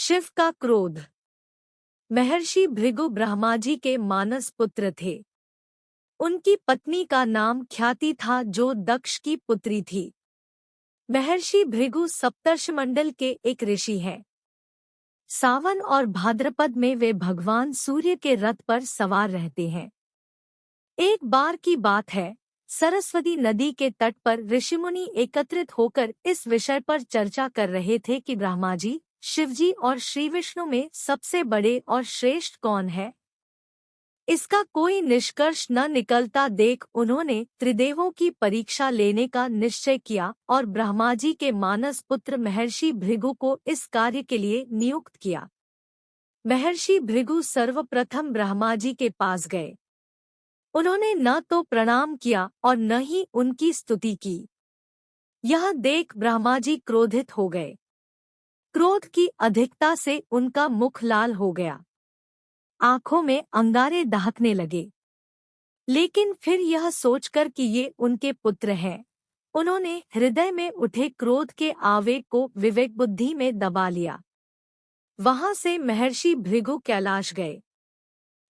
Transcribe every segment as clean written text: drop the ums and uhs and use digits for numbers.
शिव का क्रोध। महर्षि भृगु ब्रह्मा जी के मानस पुत्र थे। उनकी पत्नी का नाम ख्याति था, जो दक्ष की पुत्री थी। महर्षि भृगु सप्तर्षिमंडल के एक ऋषि हैं। सावन और भाद्रपद में वे भगवान सूर्य के रथ पर सवार रहते हैं। एक बार की बात है, सरस्वती नदी के तट पर ऋषिमुनि एकत्रित होकर इस विषय पर चर्चा कर रहे थे कि ब्रह्मा जी, शिवजी और श्री विष्णु में सबसे बड़े और श्रेष्ठ कौन है। इसका कोई निष्कर्ष न निकलता देख उन्होंने त्रिदेवों की परीक्षा लेने का निश्चय किया और ब्रह्मा जी के मानस पुत्र महर्षि भृगु को इस कार्य के लिए नियुक्त किया। महर्षि भृगु सर्वप्रथम ब्रह्मा जी के पास गए। उन्होंने न तो प्रणाम किया और न ही उनकी स्तुति की। यह देख ब्रह्मा जी क्रोधित हो गए। क्रोध की अधिकता से उनका मुख लाल हो गया, आंखों में अंगारे दहकने लगे। लेकिन फिर यह सोचकर कि ये उनके पुत्र हैं, उन्होंने हृदय में उठे क्रोध के आवेग को विवेक बुद्धि में दबा लिया। वहां से महर्षि भृगु कैलाश गए।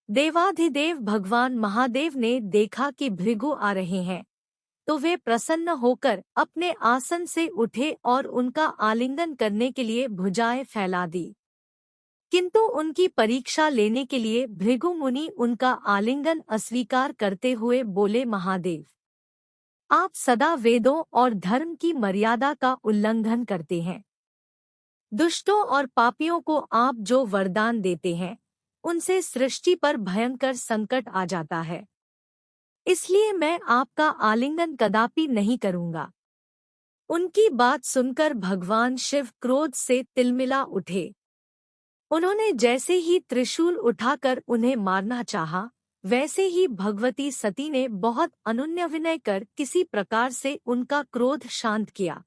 देवाधिदेव भगवान महादेव ने देखा कि भृगु आ रहे हैं, तो वे प्रसन्न होकर अपने आसन से उठे और उनका आलिंगन करने के लिए भुजाएं फैला दी। किंतु उनकी परीक्षा लेने के लिए भृगु मुनि उनका आलिंगन अस्वीकार करते हुए बोले, महादेव, आप सदा वेदों और धर्म की मर्यादा का उल्लंघन करते हैं। दुष्टों और पापियों को आप जो वरदान देते हैं, उनसे सृष्टि पर भयंकर संकट आ जाता है। इसलिए मैं आपका आलिंगन कदापि नहीं करूंगा। उनकी बात सुनकर भगवान शिव क्रोध से तिलमिला उठे। उन्होंने जैसे ही त्रिशूल उठाकर उन्हें मारना चाहा, वैसे ही भगवती सती ने बहुत अनुनय कर किसी प्रकार से उनका क्रोध शांत किया।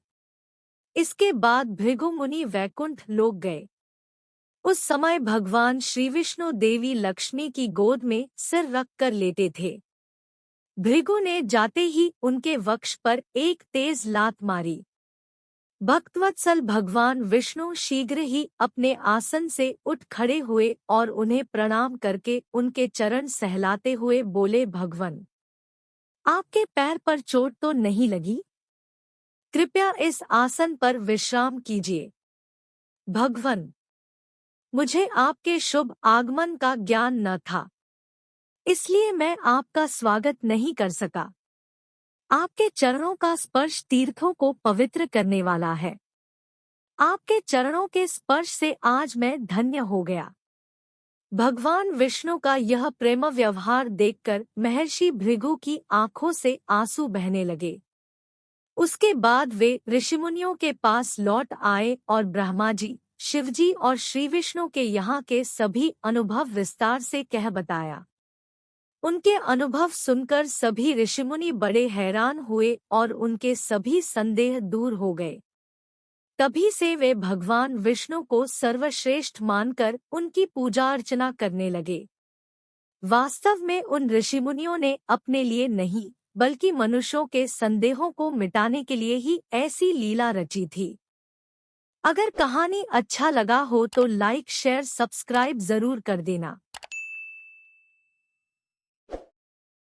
इसके बाद भृगु मुनि वैकुंठ लोक गए। उस समय भगवान श्री विष्णु देवी लक्ष्मी की गोद में सिर रख कर लेटे थे। भृगु ने जाते ही उनके वक्ष पर एक तेज लात मारी। भक्तवत्सल भगवान विष्णु शीघ्र ही अपने आसन से उठ खड़े हुए और उन्हें प्रणाम करके उनके चरण सहलाते हुए बोले, भगवन, आपके पैर पर चोट तो नहीं लगी? कृपया इस आसन पर विश्राम कीजिए। भगवन, मुझे आपके शुभ आगमन का ज्ञान न था, इसलिए मैं आपका स्वागत नहीं कर सका। आपके चरणों का स्पर्श तीर्थों को पवित्र करने वाला है। आपके चरणों के स्पर्श से आज मैं धन्य हो गया। भगवान विष्णु का यह प्रेम व्यवहार देखकर महर्षि भृगु की आंखों से आंसू बहने लगे। उसके बाद वे ऋषिमुनियों के पास लौट आए और ब्रह्मा जी, शिवजी और श्री विष्णु के यहाँ के सभी अनुभव विस्तार से कह बताया। उनके अनुभव सुनकर सभी ऋषिमुनि बड़े हैरान हुए और उनके सभी संदेह दूर हो गए। तभी से वे भगवान विष्णु को सर्वश्रेष्ठ मानकर उनकी पूजा अर्चना करने लगे। वास्तव में उन ऋषिमुनियों ने अपने लिए नहीं, बल्कि मनुष्यों के संदेहों को मिटाने के लिए ही ऐसी लीला रची थी। अगर कहानी अच्छा लगा हो तो लाइक, शेयर, सब्सक्राइब जरूर कर देना।